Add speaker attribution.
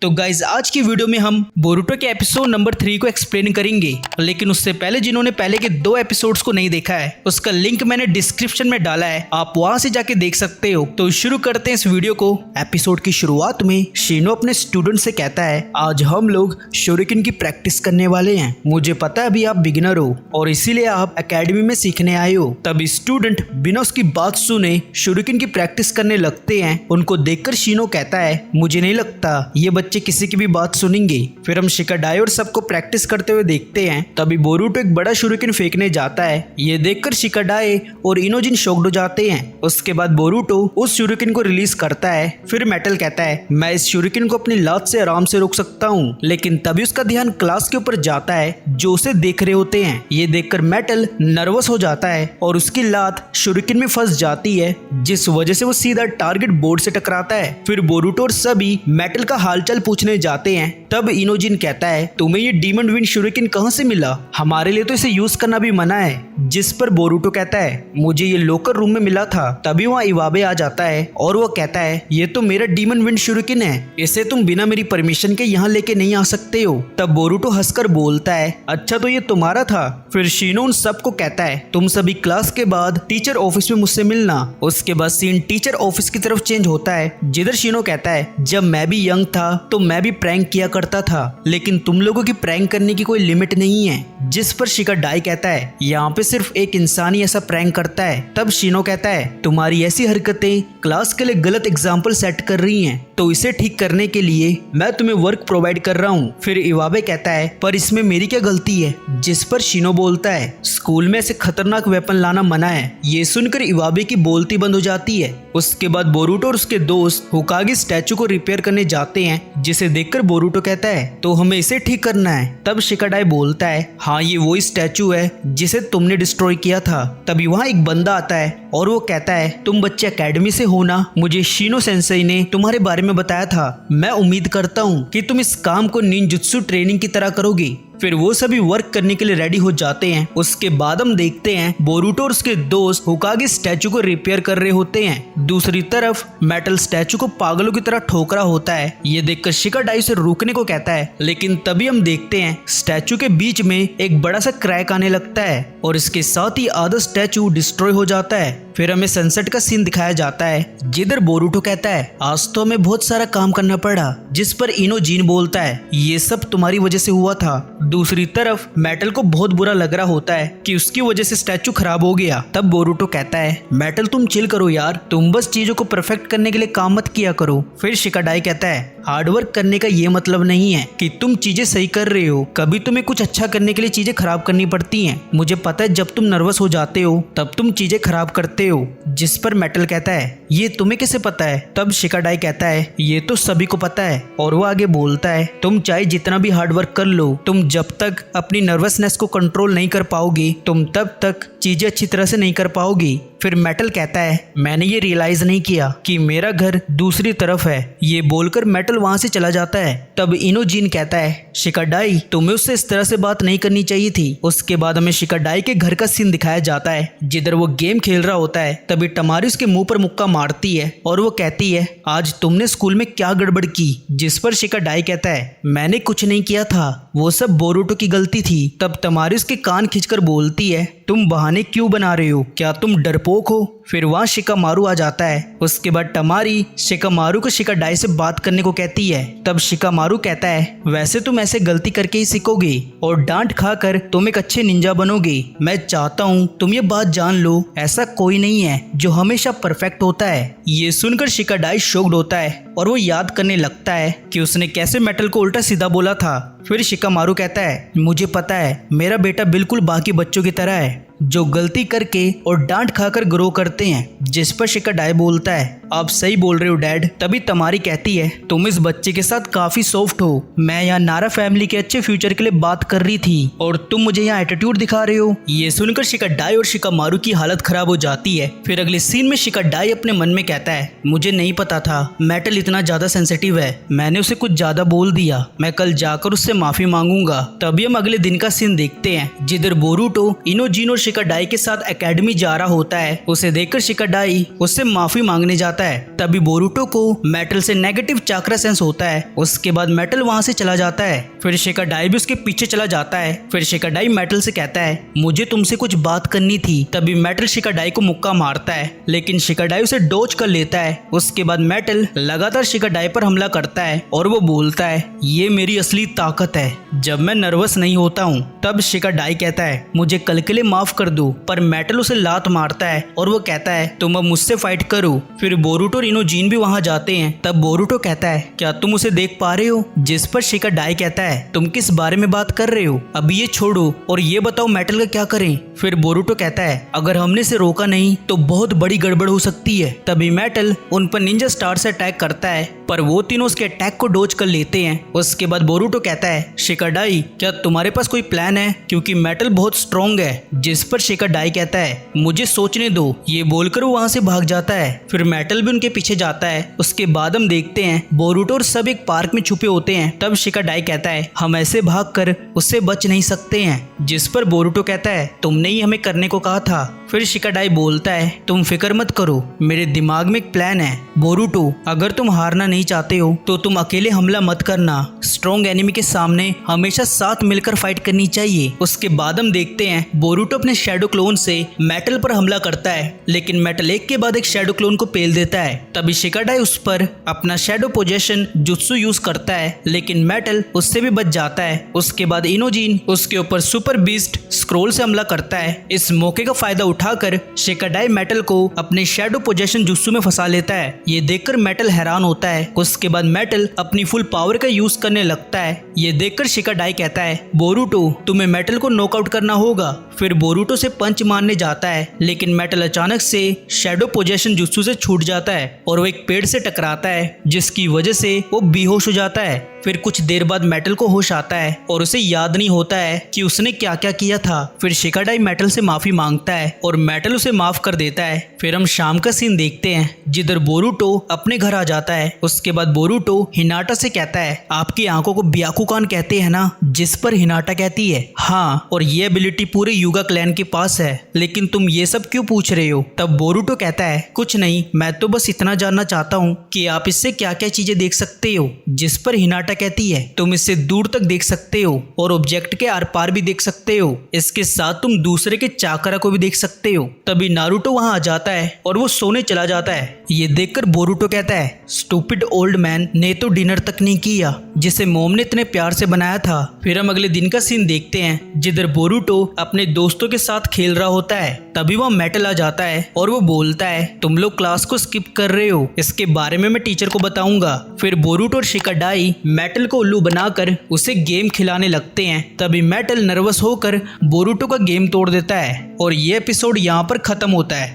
Speaker 1: तो गाइज आज की वीडियो में हम बोरुटो के एपिसोड नंबर 3 को एक्सप्लेन करेंगे, लेकिन उससे पहले जिन्होंने पहले के 2 एपिसोड्स को नहीं देखा है उसका लिंक मैंने डिस्क्रिप्शन में डाला है, आप वहां से जाके देख सकते हो। तो शुरू करते हैं इस वीडियो को। एपिसोड की शुरुआत में शीनो अपने स्टूडेंट से कहता है, आज हम लोग शोरिकेन की प्रैक्टिस करने वाले हैं। मुझे पता है अभी आप बिगिनर हो और इसीलिए आप एकेडमी में सीखने आए हो। तब स्टूडेंट बिना उसकी बात सुने शोरिकेन की प्रैक्टिस करने लगते हैं। उनको देखकर शीनो कहता है, मुझे नहीं लगता ये बच्चे किसी की भी बात सुनेंगे। फिर हम शिकाडाई और सबको प्रैक्टिस करते हुए देखते हैं। तभी बोरुटो एक बड़ा शूरिकेन फेंकने जाता है। ये देखकर शिकाडाई और इनोजिन शॉक्ड हो जाते हैं। उसके बाद बोरुटो उस शूरिकेन को रिलीज करता है। फिर मेटल कहता है, मैं इस शूरिकेन को अपनी लात से आराम से रोक सकता हूँ। लेकिन तभी उसका ध्यान क्लास के ऊपर जाता है जो उसे देख रहे होते हैं। ये देखकर मेटल नर्वस हो जाता है और उसकी लात शूरिकेन में फंस जाती है, जिस वजह से वो सीधा टारगेट बोर्ड से टकराता है। फिर बोरुटो और सभी मेटल का हालचाल पूछने जाते हैं। तब इनोजिन कहता है, तुम्हें ये डीमन विंड शूरिकेन कहां से मिला? हमारे लिए तो इसे यूज करना भी मना है। जिस पर बोरुटो कहता है, मुझे ये लोकर रूम में मिला था। तभी वहाँ इवाबे आ जाता है और वो कहता है, ये तो मेरा डीमन विंड शूरिकेन है, इसे तुम बिना मेरी परमिशन के यहाँ लेके नहीं आ सकते हो। तब बोरुटो हंसकर बोलता है, अच्छा तो ये तुम्हारा था। फिर शीनो उन सबको कहता है, तुम सभी क्लास के बाद टीचर ऑफिस में मुझसे मिलना। उसके बाद सीन टीचर ऑफिस की तरफ चेंज होता है, जिधर शीनो कहता है, जब मैं भी यंग था तो मैं भी प्रैंक किया करता था, लेकिन तुम लोगों की प्रैंक करने की कोई लिमिट नहीं है। जिस पर शिकाडाई कहता है, यहाँ पे सिर्फ एक इंसान ही ऐसा प्रैंक करता है। तब शीनो कहता है, तुम्हारी ऐसी हरकतें क्लास के लिए गलत एग्जाम्पल सेट कर रही हैं, तो इसे ठीक करने के लिए मैं तुम्हें वर्क प्रोवाइड कर रहा हूँ। फिर इवाबे कहता है, पर इसमें मेरी क्या गलती है? जिस पर शीनो बोलता है, स्कूल में ऐसे खतरनाक वेपन लाना मना है। ये सुनकर इवाबे की बोलती बंद हो जाती है। उसके बाद बोरुटो और उसके दोस्त होकागे स्टैचू को रिपेयर करने जाते हैं, जिसे देखकर बोरुटो कहता है, तो हमें इसे ठीक करना है। तब शिकाडाई बोलता है, हाँ ये वही स्टैचू है जिसे तुमने डिस्ट्रॉय किया था। तभी वहाँ एक बंदा आता है और वो कहता है, तुम बच्चे एकेडमी से हो ना? मुझे शीनो सेंसेई ने तुम्हारे बारे में बताया था। मैं उम्मीद करता हूँ कि तुम इस काम को निंजुत्सु ट्रेनिंग की तरह करोगे। फिर वो सभी वर्क करने के लिए रेडी हो जाते हैं। उसके बाद हम देखते हैं बोरुटो और उसके दोस्त होकागे स्टैचू को रिपेयर कर रहे होते हैं। दूसरी तरफ मेटल स्टैचू को पागलों की तरह ठोकरा होता है। ये देखकर शिकाडाई से रुकने को कहता है, लेकिन तभी हम देखते हैं स्टैचू के बीच में एक बड़ा सा क्रैक आने लगता है और इसके साथ ही आधा स्टैचू डिस्ट्रॉय हो जाता है। फिर हमें सनसेट का सीन दिखाया जाता है, जिधर बोरुटो कहता है, आज तो हमें बहुत सारा काम करना पड़ा। जिस पर इनोजिन बोलता है, ये सब तुम्हारी वजह से हुआ था। दूसरी तरफ मेटल को बहुत बुरा लग रहा होता है कि उसकी वजह से स्टैचू खराब हो गया। तब बोरुटो कहता है, मेटल तुम चिल करो यार, तुम बस चीजों को परफेक्ट करने के लिए काम मत किया करो। फिर शिकाडाई कहता है, हार्डवर्क करने का ये मतलब नहीं है कि तुम चीजें सही कर रहे हो, कभी तुम्हें कुछ अच्छा करने के लिए चीजें खराब करनी पड़ती हैं। मुझे पता है जब तुम नर्वस हो जाते हो तब तुम चीजें खराब करते हो। जिस पर मेटल कहता है, ये तुम्हें कैसे पता है? तब शिकाडाई कहता है, ये तो सभी को पता है। और वो आगे बोलता है, तुम चाहे जितना भी हार्डवर्क कर लो, तुम जब तक अपनी नर्वसनेस को कंट्रोल नहीं कर पाओगी तुम तब तक चीजें अच्छी तरह से नहीं कर पाओगी। फिर मेटल कहता है, मैंने ये रियलाइज नहीं किया कि मेरा घर दूसरी तरफ है। ये बोलकर मेटल वहां से चला जाता है। तब इनोजिन कहता है, शिकाडाई तुम्हें उससे इस तरह से बात नहीं करनी चाहिए थी। उसके बाद हमें शिकाडाई के घर का सीन दिखाया जाता है, जिधर वो गेम खेल रहा होता है। तभी टमारी उसके मुंह पर मुक्का मारती है और वो कहती है, आज तुमने स्कूल में क्या गड़बड़ की? जिस पर शिकाडाई कहता है, मैंने कुछ नहीं किया था, वो सब बोरुटो की गलती थी। तब टमारी उसके कान खींचकर बोलती है, तुम बहाने क्यों बना रहे हो? क्या तुम डरपोक हो? फिर वहाँ शिकामारू आ जाता है। उसके बाद टमारी शिकामारू को शिकाडाई से बात करने को कहती है। तब शिकामारू कहता है, वैसे तुम ऐसे गलती करके ही सीखोगे और डांट खाकर तुम एक अच्छे निंजा बनोगे। मैं चाहता हूँ तुम ये बात जान लो, ऐसा कोई नहीं है जो हमेशा परफेक्ट होता है। ये सुनकर शिकाडाई शॉक्ड होता है और वो याद करने लगता है कि उसने कैसे मेटल को उल्टा सीधा बोला था। फिर शिकामारू कहता है, मुझे पता है मेरा बेटा बिल्कुल बाकी बच्चों की तरह है, जो गलती करके और डांट खाकर ग्रो करते हैं। जिस पर शिकाडाई बोलता है, आप सही बोल रहे हो डैड। तभी तमारी कहती है, तुम इस बच्चे के साथ काफी सॉफ्ट हो। मैं यहाँ नारा फैमिली के अच्छे फ्यूचर के लिए बात कर रही थी और तुम मुझे यहाँ एटीट्यूड दिखा रहे हो। ये सुनकर शिकाडाई और शिकामारू की हालत खराब हो जाती है। फिर अगले सीन में शिकाडाई अपने मन में कहता है, मुझे नहीं पता था मेटल इतना ज्यादा सेंसिटिव है, मैंने उसे कुछ ज्यादा बोल दिया। मैं कल जाकर उससे माफी मांगूंगा। तभी हम अगले दिन का सीन देखते हैं, जिधर बोरुटो इनोजिन और शिकाडाई के साथ एकेडमी जा रहा होता है। उसे देखकर शिकाडाई उससे माफी मांगने जाता है। तभी बोरुटो को मेटल से नेगेटिव चाक्रा सेंस होता है। उसके बाद मेटल वहां से चला जाता है। फिर शिकाडाई भी उसके पीछे चला जाता है। फिर शिकाडाई मेटल से कहता है मुझे तुमसे कुछ बात करनी थी। तभी मेटल शिकाडाई को मुक्का मारता है, लेकिन शिकाडाई उसे डॉज कर लेता है। उसके बाद मेटल लगातार शिकाडाई पर हमला करता है और वो बोलता है ये मेरी असली ताकत है, जब मैं नर्वस नहीं होता हूँ। तब शिकाडाई कहता है मुझे कल के लिए माफ कर दो, पर मेटल उसे लात मारता है और वो कहता है तुम अब मुझसे फाइट करो। फिर बोरुटो और इनोजीन भी वहां जाते हैं। तब बोरुटो कहता है क्या तुम उसे देख पा रहे हो? जिस पर शिकाडाई कहता है तुम किस बारे में बात कर रहे हो? अभी ये छोड़ो और ये बताओ मेटल का क्या करें? फिर बोरुटो कहता है अगर हमने इसे रोका नहीं तो बहुत बड़ी गड़बड़ हो सकती है। तभी मेटल उन पर निंजा स्टार से अटैक करता है, पर वो तीनों उसके अटैक को डॉज कर लेते हैं। उसके बाद बोरुटो कहता है शिकाडाई क्या तुम्हारे पास कोई प्लान है, क्योंकि मेटल बहुत स्ट्रॉन्ग है। जिस पर शिकाडाई कहता है मुझे सोचने दो। ये बोलकर वो वहां से भाग जाता है। फिर मेटल भी उनके पीछे जाता है। उसके बाद हम देखते हैं बोरुटो और सब एक पार्क में छुपे होते हैं। तब शिकाडाई कहता है हम ऐसे भागकर उससे बच नहीं सकते हैं। जिस पर बोरुटो कहता है तुमने ही हमें करने को कहा था। फिर शिकाडाई बोलता है तुम फिक्र मत करो, मेरे दिमाग में एक प्लान है। बोरुटो अगर तुम हारना नहीं चाहते हो तो तुम अकेले हमला मत करना। स्ट्रॉन्ग एनिमी के सामने हमेशा साथ मिलकर फाइट करनी चाहिए। उसके बाद हम देखते हैं बोरुटो अपने शैडो क्लोन से मेटल पर हमला करता है, लेकिन मेटल एक के बाद एक शैडो क्लोन को पेल देता है। तभी शिकाडाई उस पर अपना शैडो पोजेशन जुत्सु यूज करता है, लेकिन मेटल उससे भी बच जाता है। उसके बाद इनोजीन उसके ऊपर सुपर बीस्ट स्क्रोल से हमला करता है। इस मौके का फायदा उठाकर शिकाडाई मेटल को अपने शैडो पोजेशन जुत्सु में फंसा लेता है। ये देखकर मेटल हैरान होता है। उसके बाद मेटल अपनी फुल पावर का यूज करने लगता है। ये देखकर शिकाडाई कहता है बोरुटो तुम्हें मेटल को नॉकआउट करना होगा। फिर बोरुटो से पंच मारने जाता है, लेकिन मेटल अचानक से शैडो पोजेशन जुत्सु से छूट जाता है और वो एक पेड़ से टकराता है, जिसकी वजह से वो बेहोश हो जाता है। फिर कुछ देर बाद मेटल को होश आता है और उसे याद नहीं होता है कि उसने क्या क्या किया था। फिर शिकाडाई मेटल से माफी मांगता है और मेटल उसे माफ कर देता है। फिर हम शाम का सीन देखते हैं जिधर बोरुटो अपने घर आ जाता है। उसके बाद बोरुटो हिनाटा से कहता है आपकी आंखों को ब्याकुकान कहते हैं ना? जिस पर हिनाटा कहती है हाँ, और ये एबिलिटी पूरे युगा क्लैन के पास है, लेकिन तुम ये सब क्यों पूछ रहे हो? तब बोरुटो कहता है कुछ नहीं, मैं तो बस इतना जानना चाहता हूँ कि आप इससे क्या क्या चीजें देख सकते हो। जिस पर हिनाटा कहती है तुम इससे दूर तक देख सकते हो और ऑब्जेक्ट के आर पार भी देख सकते हो। इसके साथ तुम दूसरे के चाकरा को भी देख सकते हो। तभी नारुतो वहां आ जाता है और वो सोने चला जाता है। ये देखकर बोरुटो कहता है स्टूपिड ओल्ड मैन ने तो डिनर तक नहीं किया जिसे मोम ने इतने प्यार से बनाया था। फिर हम अगले दिन का सीन देखते हैं जिधर बोरुटो अपने दोस्तों के साथ खेल रहा होता है। तभी वह मेटल आ जाता है और वो बोलता है तुम लोग क्लास को स्किप कर रहे हो, इसके बारे में मैं टीचर को बताऊंगा। फिर बोरुटो और शिकाडाई मेटल को उल्लू बनाकर उसे गेम खिलाने लगते हैं। तभी मेटल नर्वस होकर बोरुटो का गेम तोड़ देता है और ये एपिसोड यहाँ पर खत्म होता है।